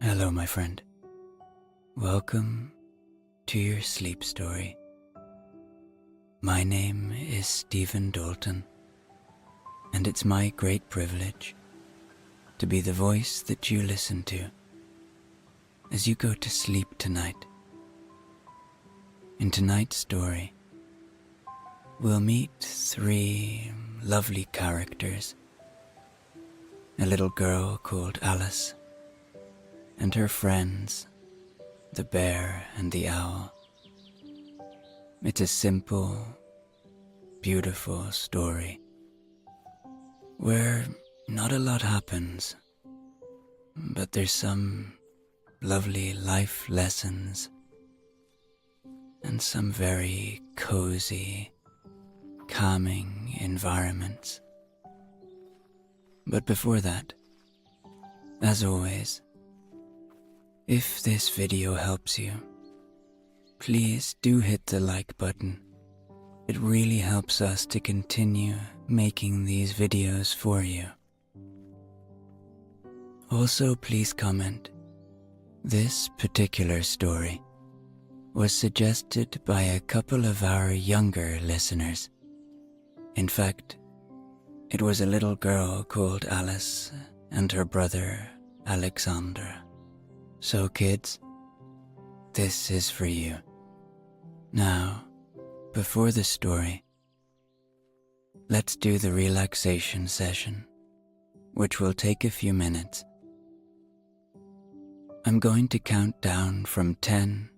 Hello, my friend. Welcome to your sleep story. My name is Stephen Dalton, and it's my great privilege to be the voice that you listen to as you go to sleep tonight. In tonight's story, we'll meet three lovely characters. A little girl called Alice, and her friends, the bear and the owl. It's a simple, beautiful story where not a lot happens, but there's some lovely life lessons and some very cozy, calming environments. But before that, as always, if this video helps you, please do hit the like button. It really helps us to continue making these videos for you. Also, please comment. This particular story was suggested by a couple of our younger listeners. In fact, it was a little girl called Alice and her brother Alexander. So kids, this is for you. Now, before the story, let's do the relaxation session, which will take a few minutes. I'm going to count down from 10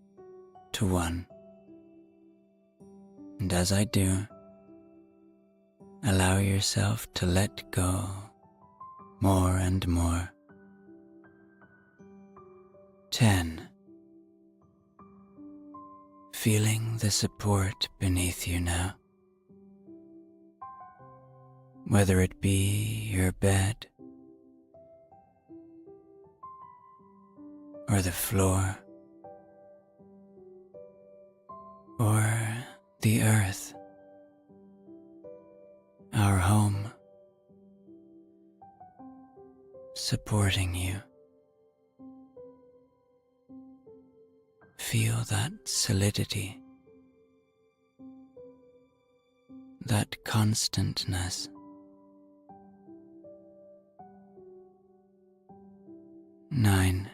to 1. And as I do, allow yourself to let go more and more. 10. Feeling the support beneath you now. Whether it be your bed or the floor or the earth, our home, supporting you. Feel that solidity, that constantness. 9.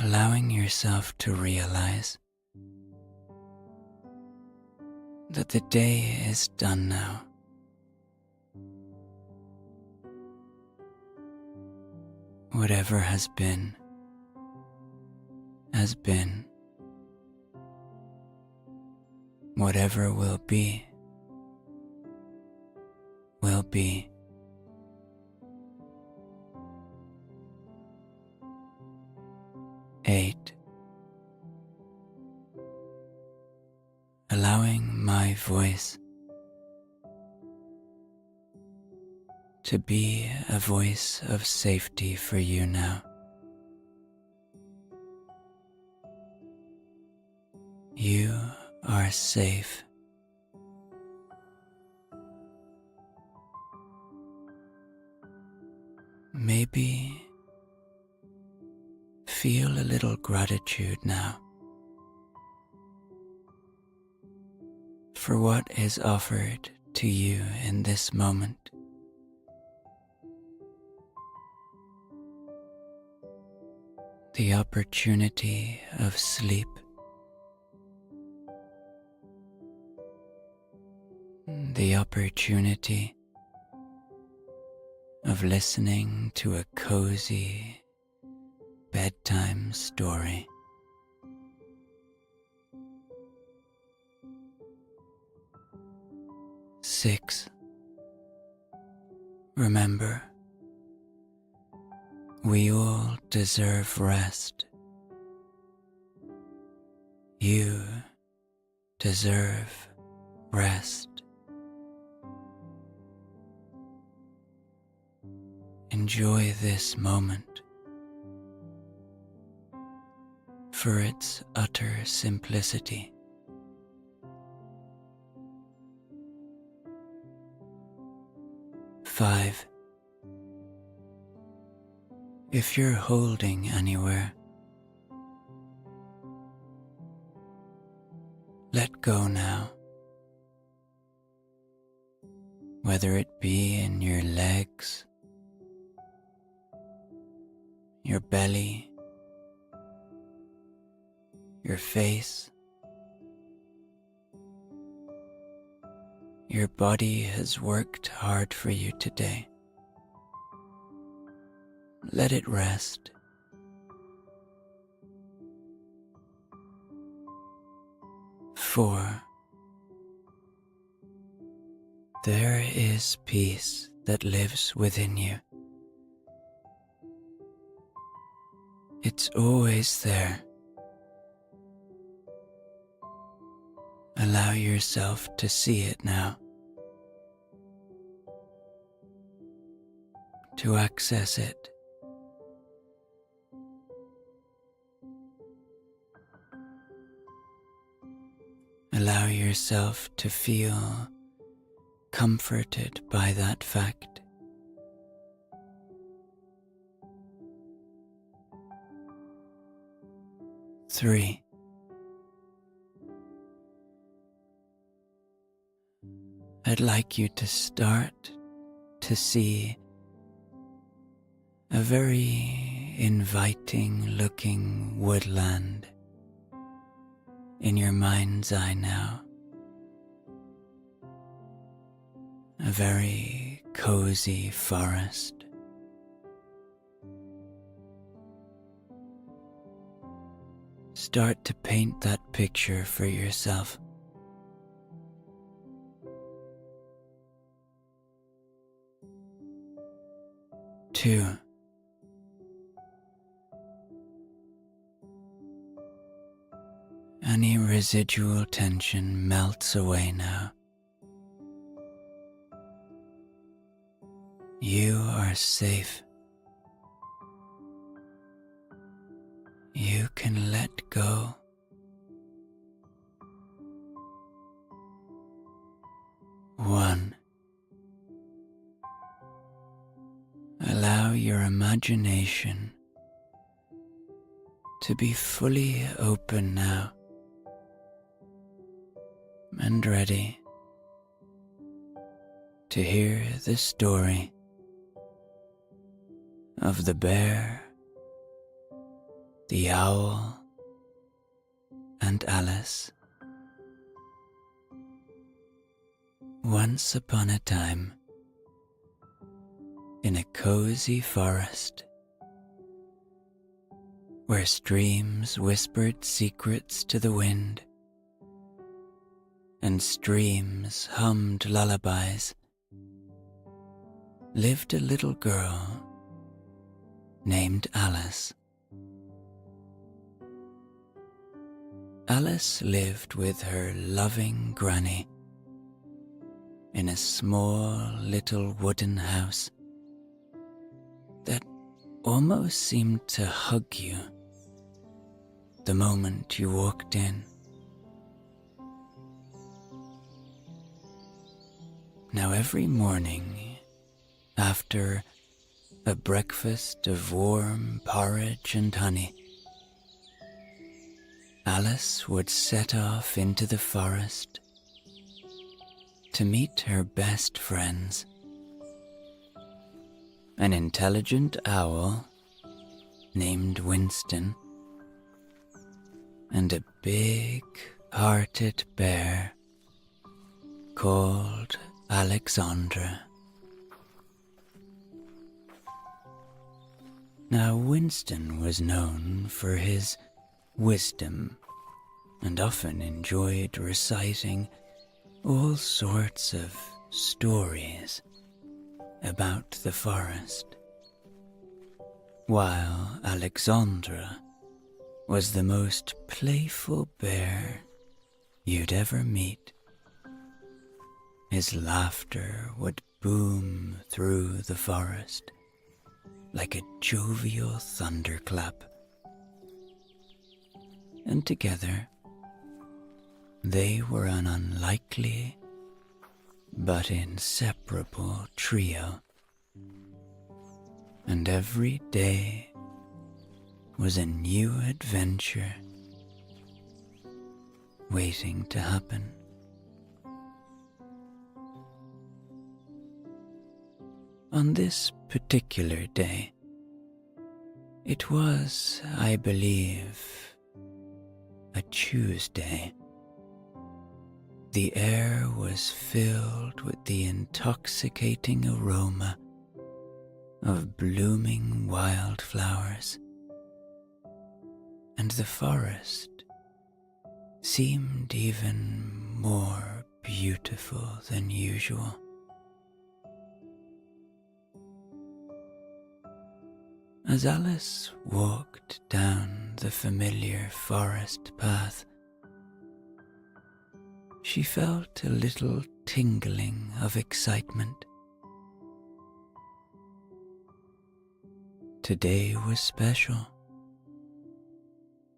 Allowing yourself to realize that the day is done now. Whatever has been, has been. Whatever will be, will be. 8. Allowing my voice to be a voice of safety for you now. You are safe. Maybe feel a little gratitude now for what is offered to you in this moment. The opportunity of sleep, the opportunity of listening to a cozy bedtime story. 6. Remember, we all deserve rest. You deserve rest. Enjoy this moment for its utter simplicity. 5. If you're holding anywhere, let go now. Whether it be in your legs, your belly, your face, your body has worked hard for you today. Let it rest. For there is peace that lives within you. It's always there. Allow yourself to see it now, to access it. Allow yourself to feel comforted by that fact. Three. I'd like you to start to see a very inviting looking woodland in your mind's eye now. A very cozy forest. Start to paint that picture for yourself. 2. Any residual tension melts away now. You are safe. You can let go. 1. Allow your imagination to be fully open now and ready to hear the story of the bear, the owl, and Alice. Once upon a time, in a cozy forest, where streams whispered secrets to the wind, and streams hummed lullabies, lived a little girl named Alice. Alice lived with her loving granny in a small little wooden house that almost seemed to hug you the moment you walked in. Now every morning, after a breakfast of warm porridge and honey, Alice would set off into the forest to meet her best friends, an intelligent owl named Winston and a big-hearted bear called Alexandra. Now Winston was known for his wisdom and often enjoyed reciting all sorts of stories about the forest, while Alexandra was the most playful bear you'd ever meet. His laughter would boom through the forest like a jovial thunderclap. And together, they were an unlikely but inseparable trio. and every day was a new adventure waiting to happen. On this particular day, it was, I believe, a Tuesday. The air was filled with the intoxicating aroma of blooming wildflowers, and the forest seemed even more beautiful than usual. As Alice walked down the familiar forest path, she felt a little tingling of excitement. Today was special,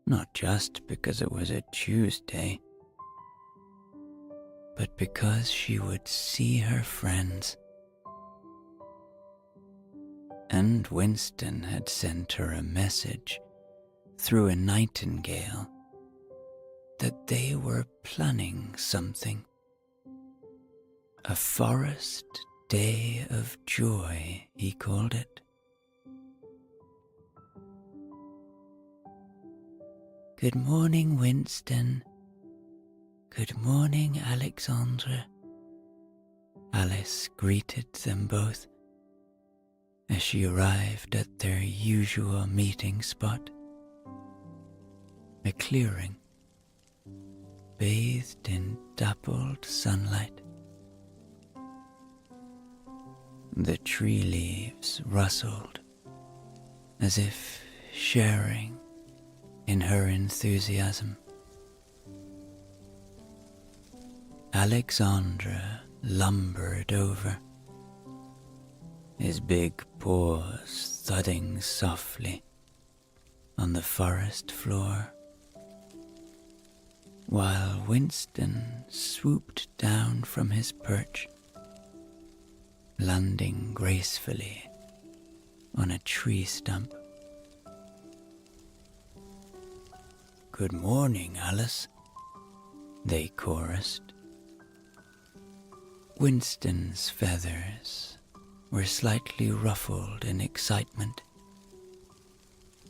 not just because it was a Tuesday, but because she would see her friends. And Winston had sent her a message through a nightingale that they were planning something. A forest day of joy, he called it. Good morning, Winston. Good morning, Alexandra. Alice greeted them both as she arrived at their usual meeting spot, a clearing bathed in dappled sunlight. The tree leaves rustled as if sharing in her enthusiasm. Alexandra lumbered over, his big paws thudding softly on the forest floor, while Winston swooped down from his perch, landing gracefully on a tree stump. Good morning, Alice, they chorused. Winston's feathers were slightly ruffled in excitement,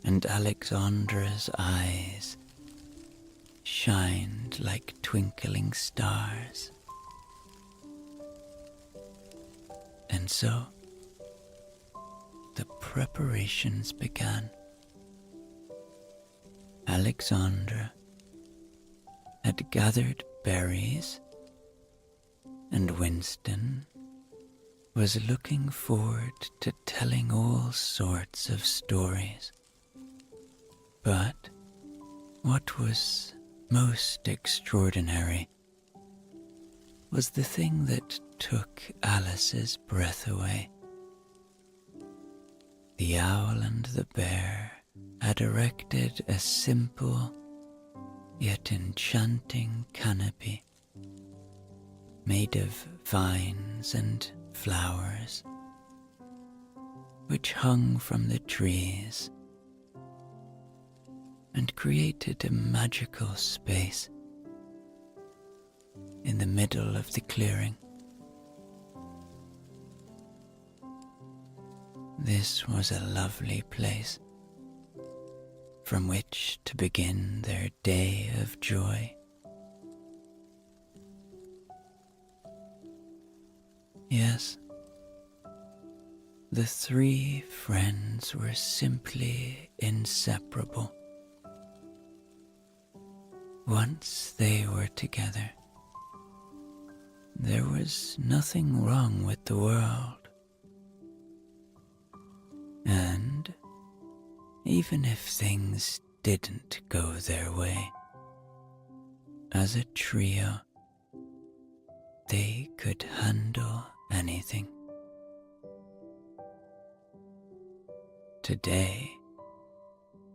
and Alexandra's eyes shined like twinkling stars. And so, the preparations began. Alexandra had gathered berries, and Winston was looking forward to telling all sorts of stories. But what was most extraordinary was the thing that took Alice's breath away. The owl and the bear had erected a simple yet enchanting canopy made of vines and flowers, which hung from the trees and created a magical space in the middle of the clearing. This was a lovely place from which to begin their day of joy. Yes, the three friends were simply inseparable. Once they were together, there was nothing wrong with the world. And even if things didn't go their way, as a trio, they could handle anything. Today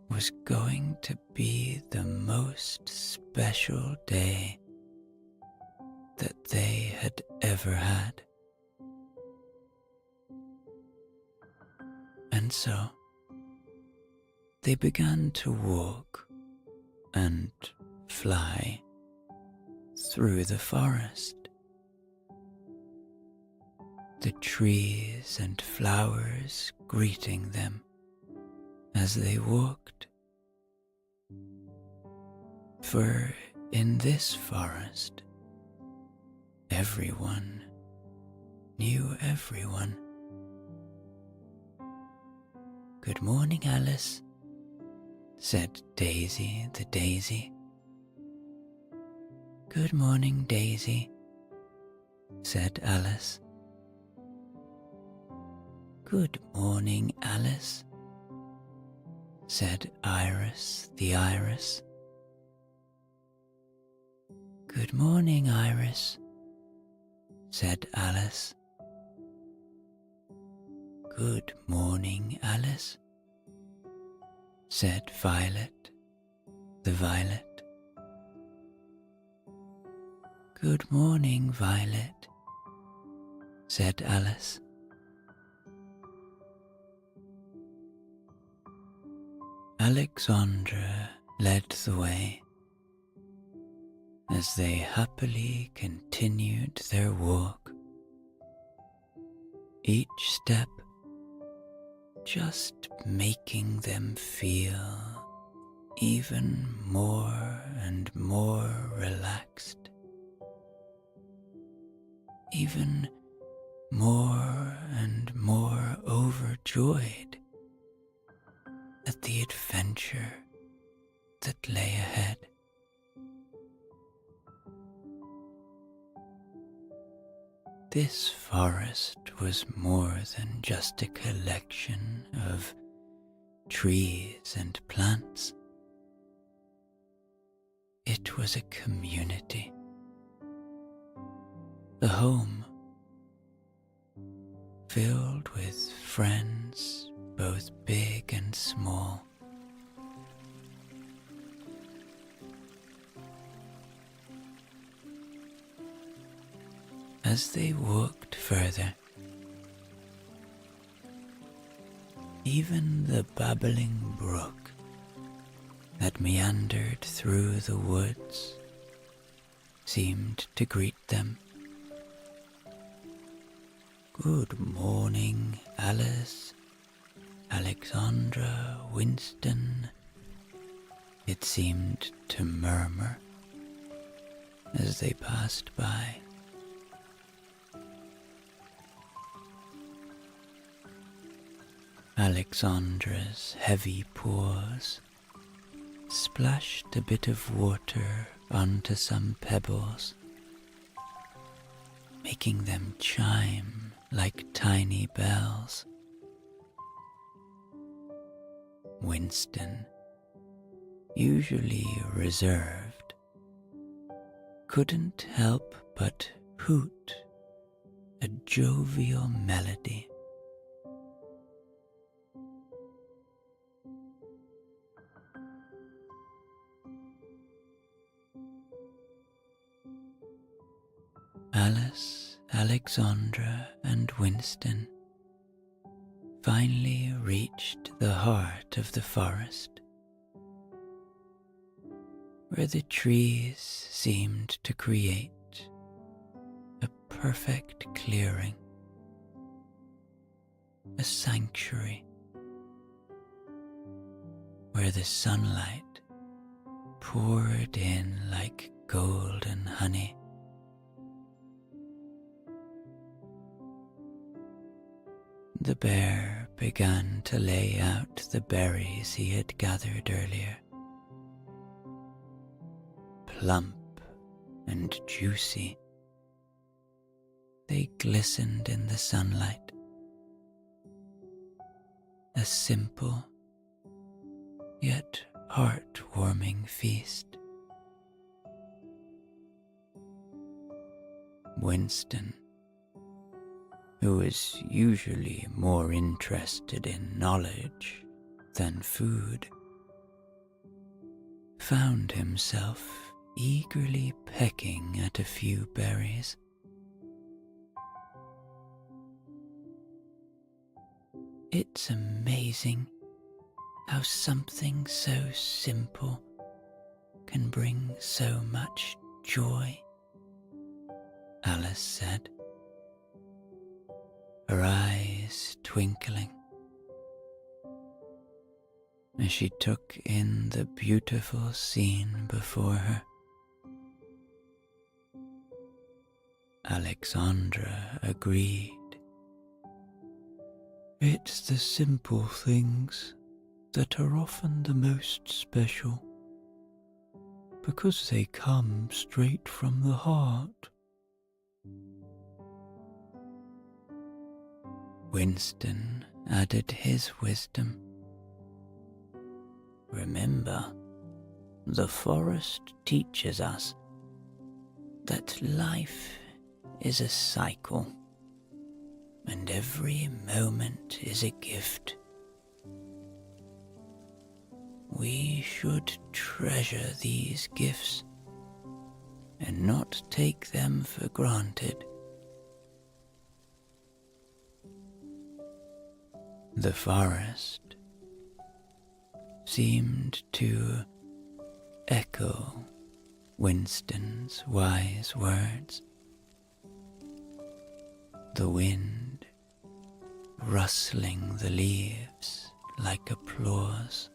was going to be the most special day that they had ever had. And so they began to walk and fly through the forest. The trees and flowers greeting them as they walked. For in this forest, everyone knew everyone. "Good morning, Alice," said Daisy the daisy. "Good morning, Daisy," said Alice. "Good morning, Alice," said Iris the iris. "Good morning, Iris," said Alice. "Good morning, Alice," said Violet the violet. "Good morning, Violet," said Alice. Alexandra led the way as they happily continued their walk, each step just making them feel even more and more relaxed, even more and more overjoyed at the adventure that lay ahead. This forest was more than just a collection of trees and plants. It was a community, a home filled with friends both big and small. As they walked further, even the babbling brook that meandered through the woods seemed to greet them. "Good morning, Alice, Alexandra, Winston," it seemed to murmur as they passed by. Alexandra's heavy paws splashed a bit of water onto some pebbles, making them chime like tiny bells. Winston, usually reserved, couldn't help but hoot a jovial melody. Alice, Alexandra, and Winston finally reached the heart of the forest, where the trees seemed to create a perfect clearing, a sanctuary where the sunlight poured in like golden honey. The bear began to lay out the berries he had gathered earlier. Plump and juicy, they glistened in the sunlight. A simple yet heartwarming feast. Winston, who was usually more interested in knowledge than food, found himself eagerly pecking at a few berries. It's amazing how something so simple can bring so much joy, Alice said, her eyes twinkling as she took in the beautiful scene before her. Alexandra agreed. It's the simple things that are often the most special, because they come straight from the heart. Winston added his wisdom. Remember, the forest teaches us that life is a cycle, and every moment is a gift. We should treasure these gifts and not take them for granted. The forest seemed to echo Winston's wise words. The wind rustling the leaves like applause.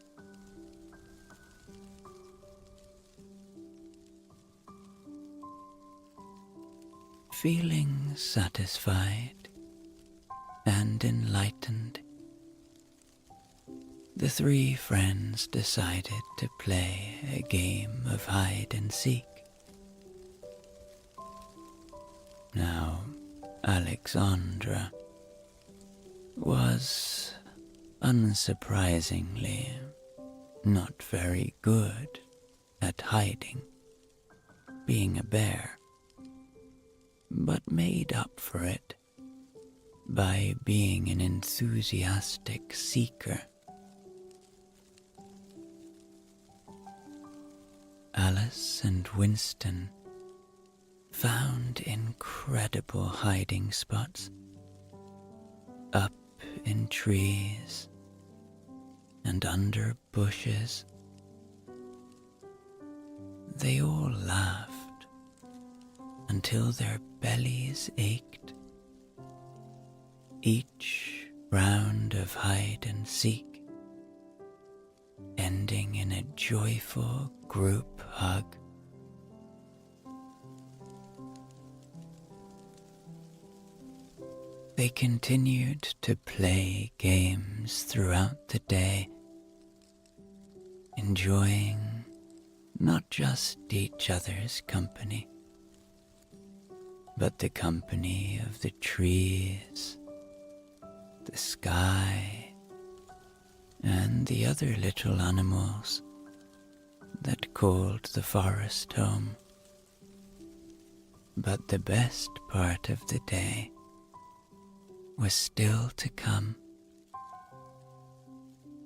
Feeling satisfied and enlightened, the three friends decided to play a game of hide and seek. Now, Alexandra was, unsurprisingly, not very good at hiding, being a bear, but made up for it by being an enthusiastic seeker. Alice and Winston found incredible hiding spots up in trees and under bushes. They all laughed until their bellies ached. Each round of hide and seek ending in a joyful group hug. They continued to play games throughout the day, enjoying not just each other's company, but the company of the trees, the sky, and the other little animals that called the forest home. But the best part of the day was still to come,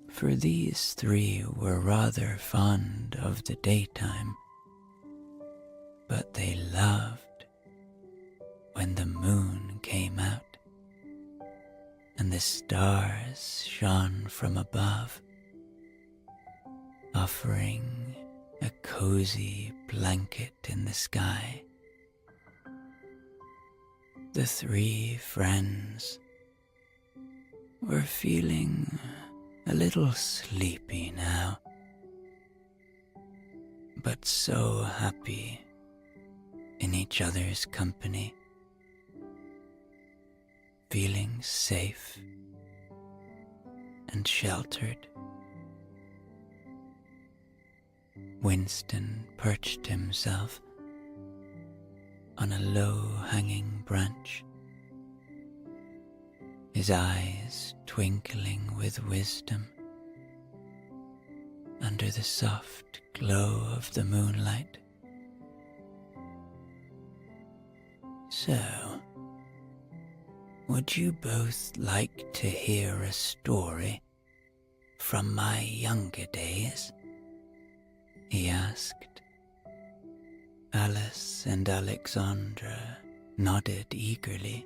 for these three were rather fond of the daytime, but they loved when the moon came out and the stars shone from above, offering a cozy blanket in the sky. The three friends were feeling a little sleepy now, but so happy in each other's company, feeling safe and sheltered. Winston perched himself on a low-hanging branch, his eyes twinkling with wisdom under the soft glow of the moonlight. So, would you both like to hear a story from my younger days? He asked. Alice and Alexandra nodded eagerly,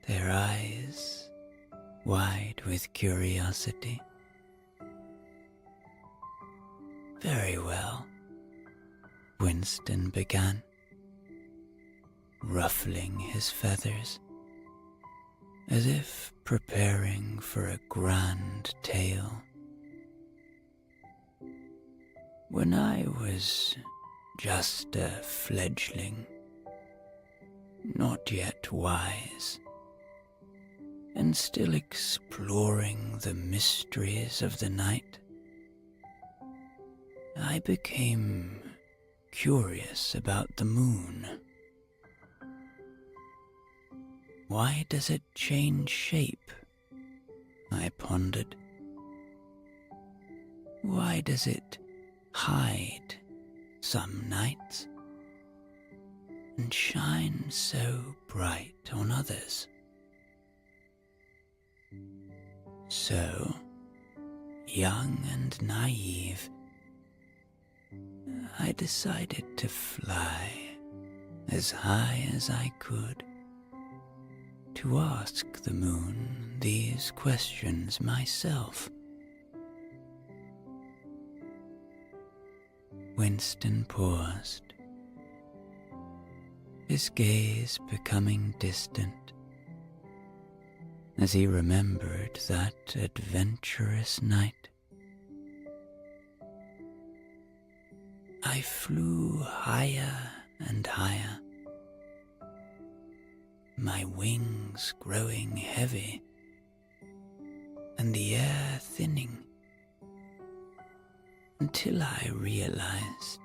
their eyes wide with curiosity. "Very well," Winston began, ruffling his feathers as if preparing for a grand tale. "When I was just a fledgling, not yet wise, and still exploring the mysteries of the night, I became curious about the moon. Why does it change shape? I pondered. Why does it hide some nights and shine so bright on others? So, young and naive, I decided to fly as high as I could to ask the moon these questions myself." Winston paused, his gaze becoming distant as he remembered that adventurous night. "I flew higher and higher, my wings growing heavy and the air thinning, until I realized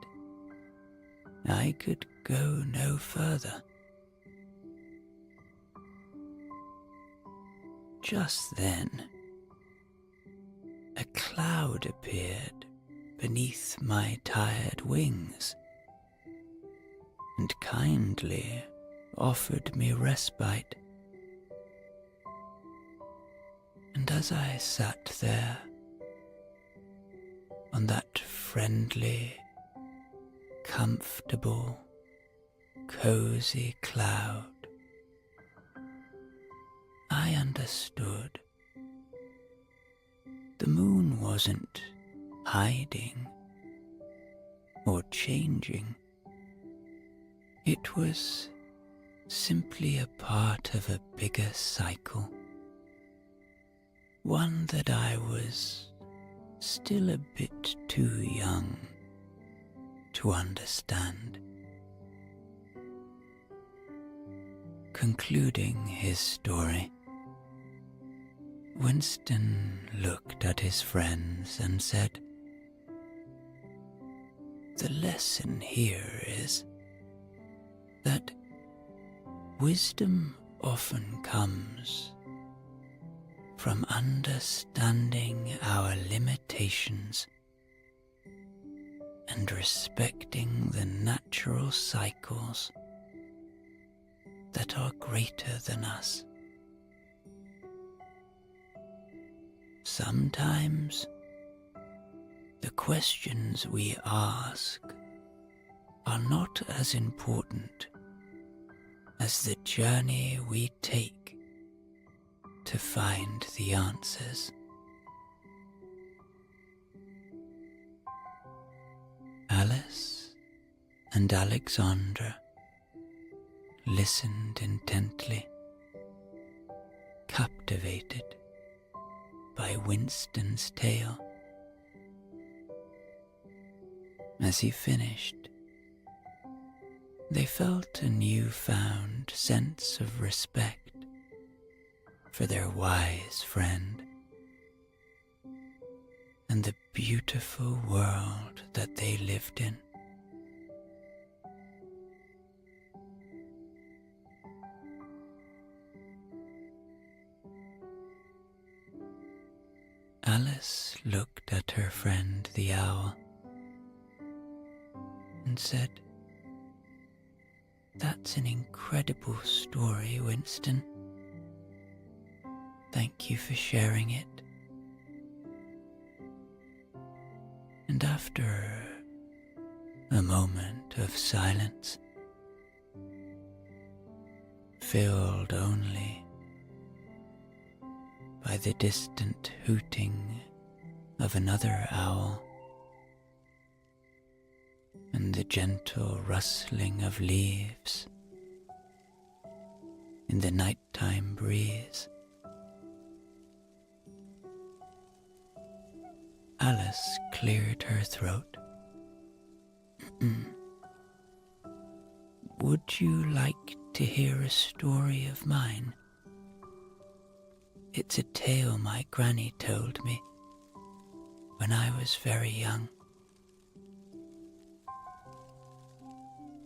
I could go no further. Just then, a cloud appeared beneath my tired wings and kindly offered me respite. And as I sat there on that friendly, comfortable, cozy cloud, I understood. The moon wasn't hiding or changing. It was simply a part of a bigger cycle, one that I was still a bit too young to understand. Concluding his story, Winston looked at his friends and said, "The lesson here is that wisdom often comes from understanding our limitations and respecting the natural cycles that are greater than us. Sometimes the questions we ask are not as important as the journey we take to find the answers." Alice and Alexandra listened intently, captivated by Winston's tale. As he finished, they felt a newfound sense of respect for their wise friend and the beautiful world that they lived in. Alice looked at her friend the owl and said, "That's an incredible story, Winston. Thank you for sharing it." And after a moment of silence, filled only by by the distant hooting of another owl and the gentle rustling of leaves in the nighttime breeze. Alice cleared her throat. Would you like to hear a story of mine? It's a tale my granny told me when I was very young.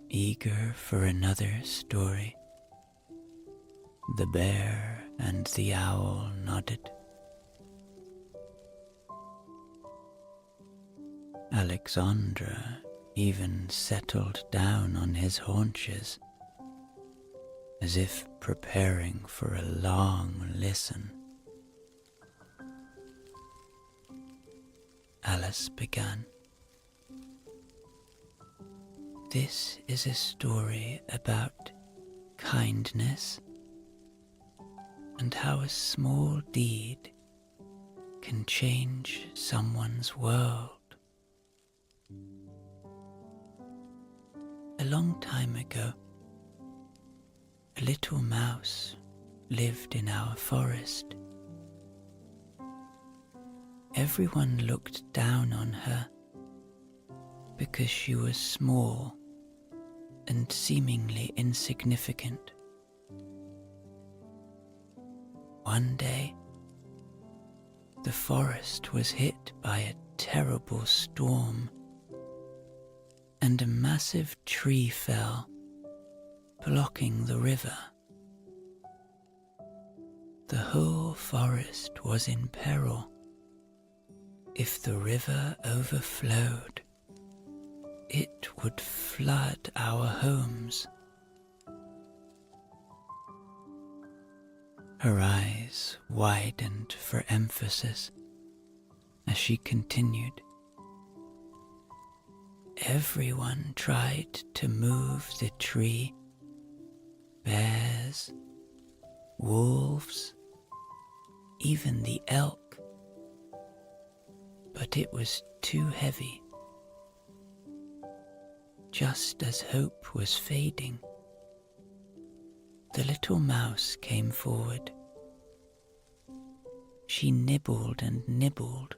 Eager for another story, the bear and the owl nodded. Alexandra even settled down on his haunches, as if preparing for a long listen. Alice began. This is a story about kindness and how a small deed can change someone's world. A long time ago, a little mouse lived in our forest. Everyone looked down on her because she was small and seemingly insignificant. One day, the forest was hit by a terrible storm, and a massive tree fell, blocking the river. The whole forest was in peril. If the river overflowed, it would flood our homes. Her eyes widened for emphasis as she continued. Everyone tried to move the tree. Bears, wolves, even the elk. But it was too heavy. Just as hope was fading, the little mouse came forward. She nibbled and nibbled,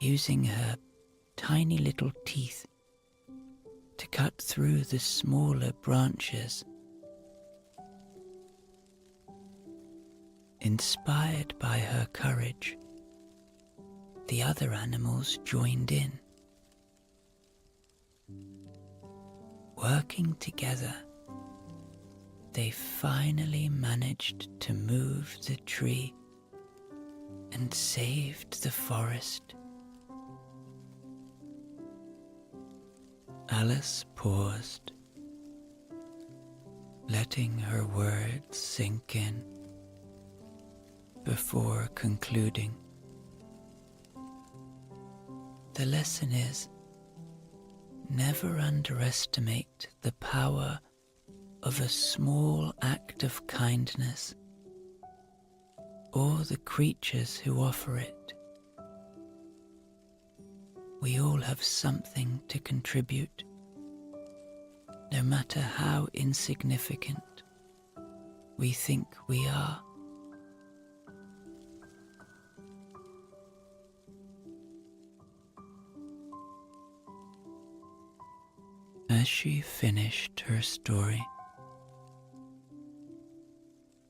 using her tiny little teeth to cut through the smaller branches. Inspired by her courage, the other animals joined in. Working together, they finally managed to move the tree and saved the forest. Alice paused, letting her words sink in before concluding. The lesson is, never underestimate the power of a small act of kindness or the creatures who offer it. We all have something to contribute, no matter how insignificant we think we are. As she finished her story,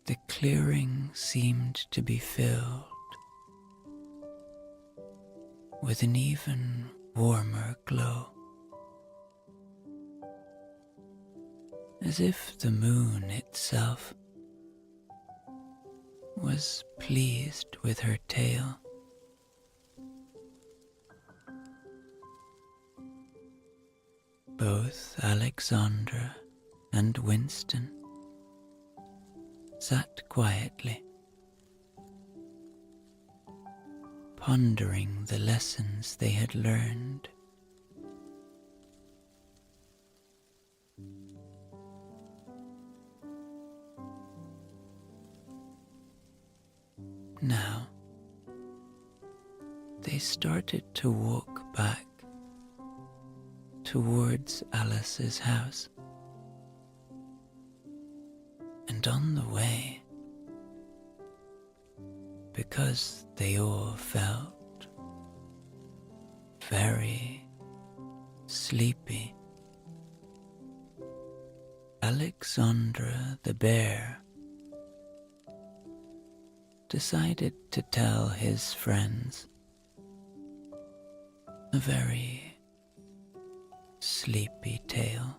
the clearing seemed to be filled with an even warmer glow, as if the moon itself was pleased with her tale. Both Alexandra and Winston sat quietly, pondering the lessons they had learned. now, they started to walk back towards Alice's house. And on the way, because they all felt very sleepy, Alexandra the bear decided to tell his friends a very sleepy tale.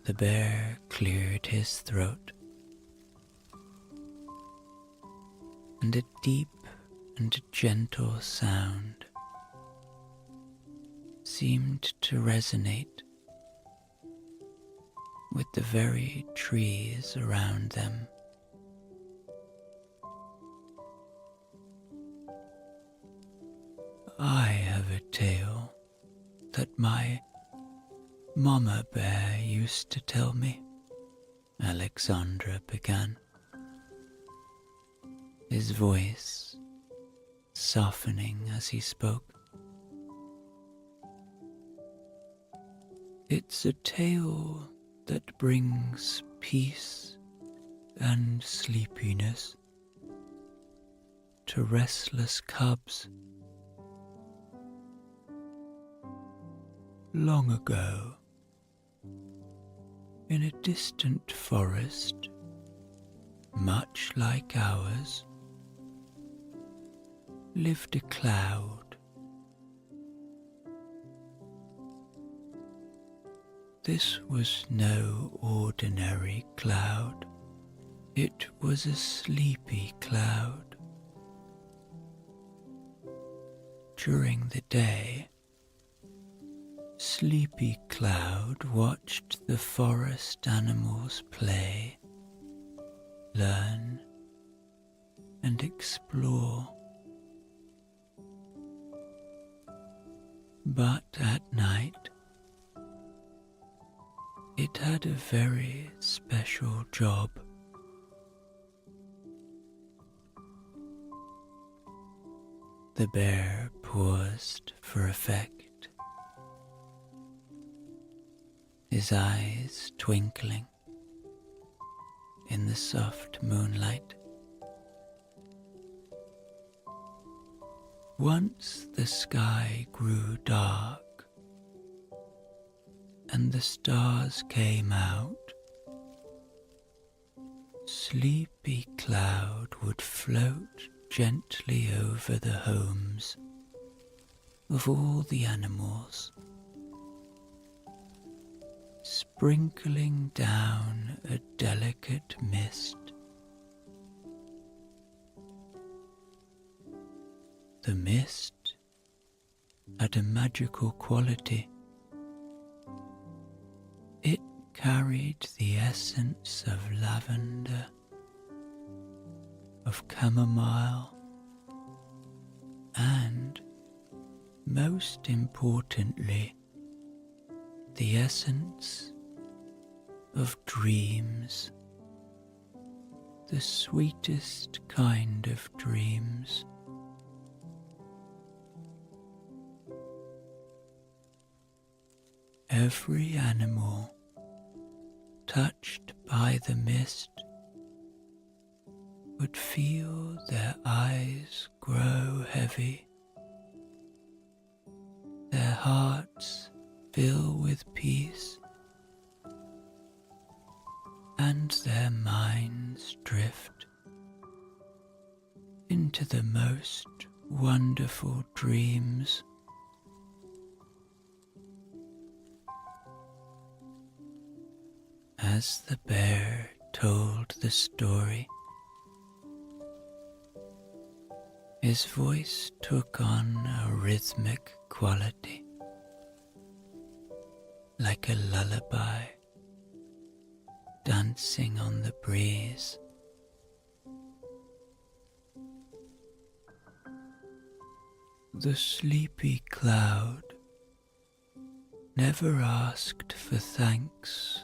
The bear cleared his throat, and a deep and gentle sound seemed to resonate with the very trees around them. I have a tale that my Mama Bear used to tell me, Alexandra began, his voice softening as he spoke. It's a tale that brings peace and sleepiness to restless cubs. Long ago, in a distant forest, much like ours, lived a cloud. This was no ordinary cloud. It was a sleepy cloud. During the day, Sleepy Cloud watched the forest animals play, learn, and explore. But at night, it had a very special job. The bear paused for effect, his eyes twinkling in the soft moonlight. Once the sky grew dark and the stars came out, Sleepy Cloud would float gently over the homes of all the animals, sprinkling down a delicate mist. The mist had a magical quality. It carried the essence of lavender, of chamomile, and, most importantly, the essence of dreams, the sweetest kind of dreams. Every animal touched by the mist would feel their eyes grow heavy, their hearts fill with peace, and their minds drift into the most wonderful dreams. As the bear told the story, his voice took on a rhythmic quality, like a lullaby dancing on the breeze. The sleepy cloud never asked for thanks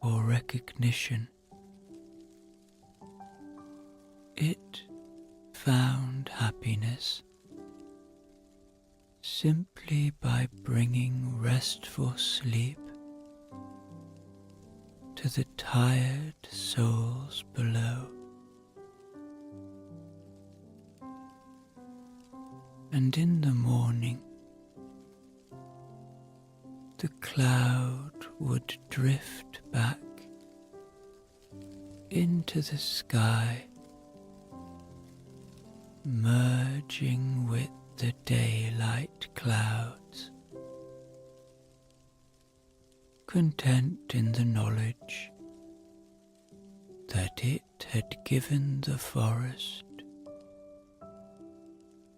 or recognition. It found happiness simply by bringing restful sleep to the tired souls below. And in the morning, the cloud would drift back into the sky, merging with the daylight clouds, content in the knowledge that it had given the forest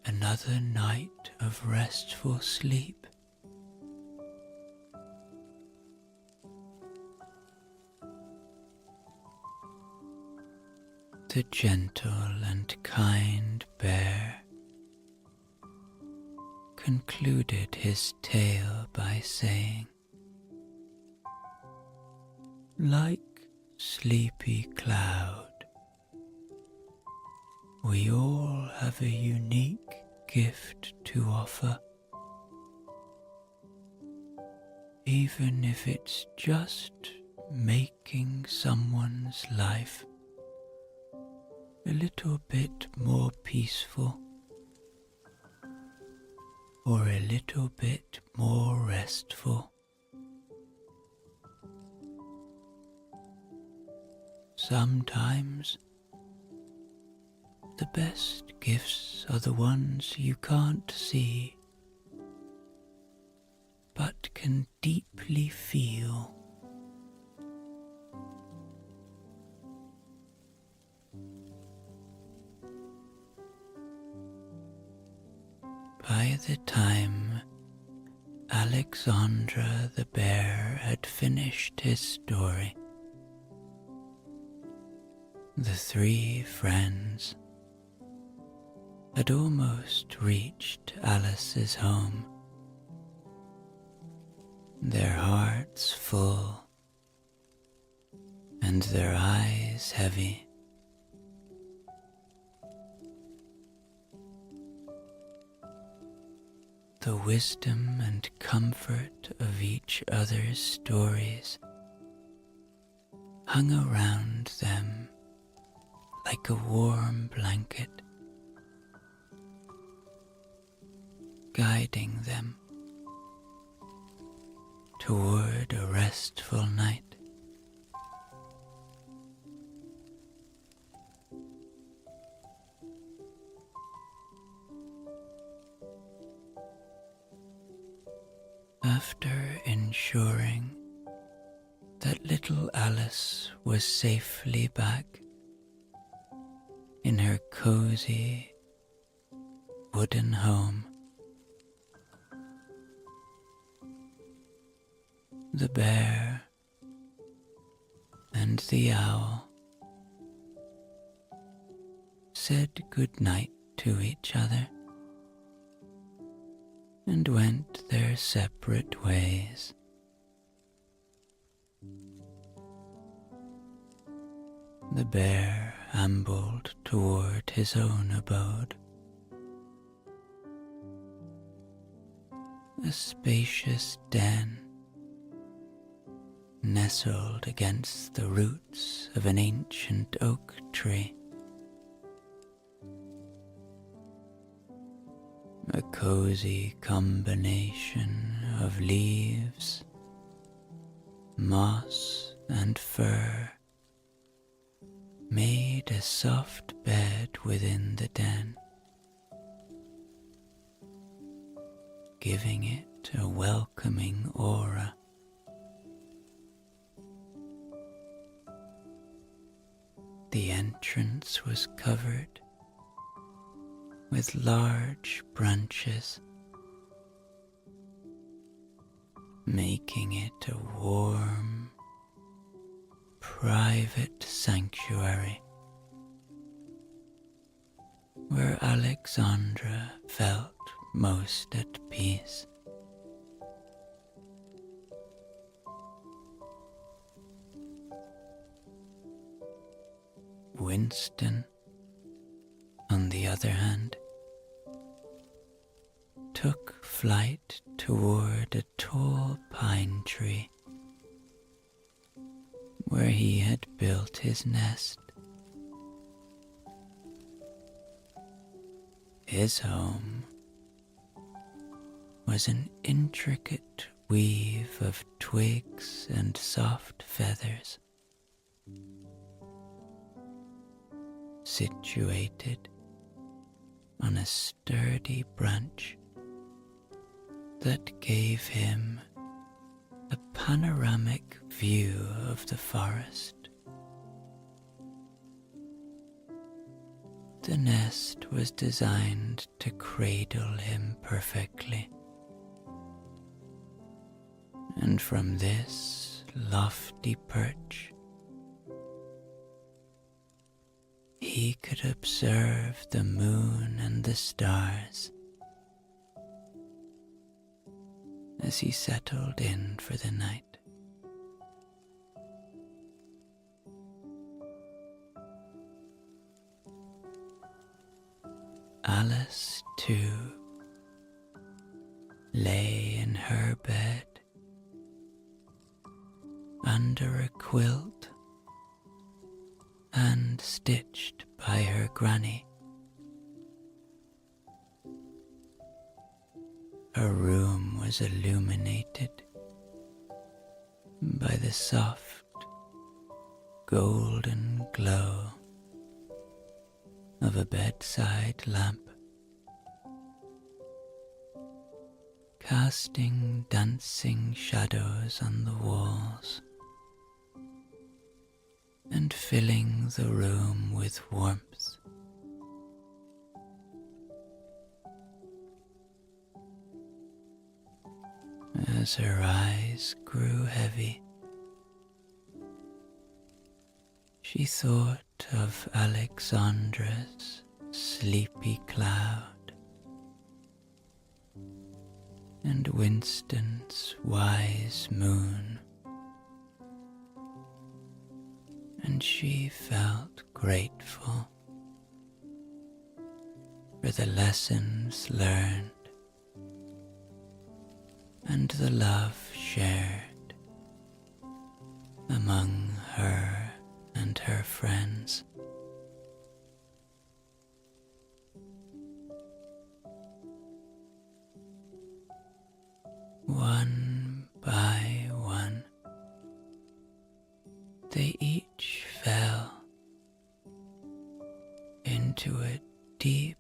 another night of restful sleep. The gentle and kind bear concluded his tale by saying, "Like sleepy cloud, we all have a unique gift to offer, even if it's just making someone's life a little bit more peaceful or a little bit more restful." Sometimes the best gifts are the ones you can't see, but can deeply feel. By the time Alexandra the bear had finished his story, the three friends had almost reached Alice's home, their hearts full and their eyes heavy. The wisdom and comfort of each other's stories hung around them like a warm blanket, guiding them toward a restful night. After ensuring that little Alice was safely back in her cozy wooden home, the bear and the owl said good night to each other and went their separate ways. The bear ambled toward his own abode, a spacious den nestled against the roots of an ancient oak tree. A cozy combination of leaves, moss, and fur made a soft bed within the den, giving it a welcoming aura. The entrance was covered with large branches, making it a warm, private sanctuary where Alexandra felt most at peace. Winston, on the other hand, took flight toward a tall pine tree where he had built his nest. His home was an intricate weave of twigs and soft feathers, situated on a sturdy branch that gave him a panoramic view of the forest. The nest was designed to cradle him perfectly, and from this lofty perch he could observe the moon and the stars as he settled in for the night. Alice, too, lay in her bed under a quilt and stitched by her granny. Her room was illuminated by the soft golden glow of a bedside lamp, casting dancing shadows on the walls and filling the room with warmth. As her eyes grew heavy, she thought of Alexandra's sleepy cloud and Winston's wise moon, and she felt grateful for the lessons learned and the love shared among her and her friends. One by one, they each fell into a deep,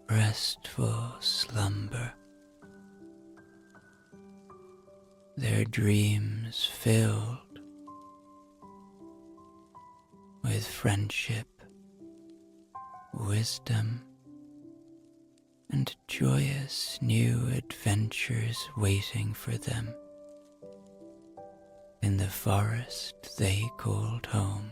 restful slumber, their dreams filled with friendship, wisdom, and joyous new adventures waiting for them in the forest they called home.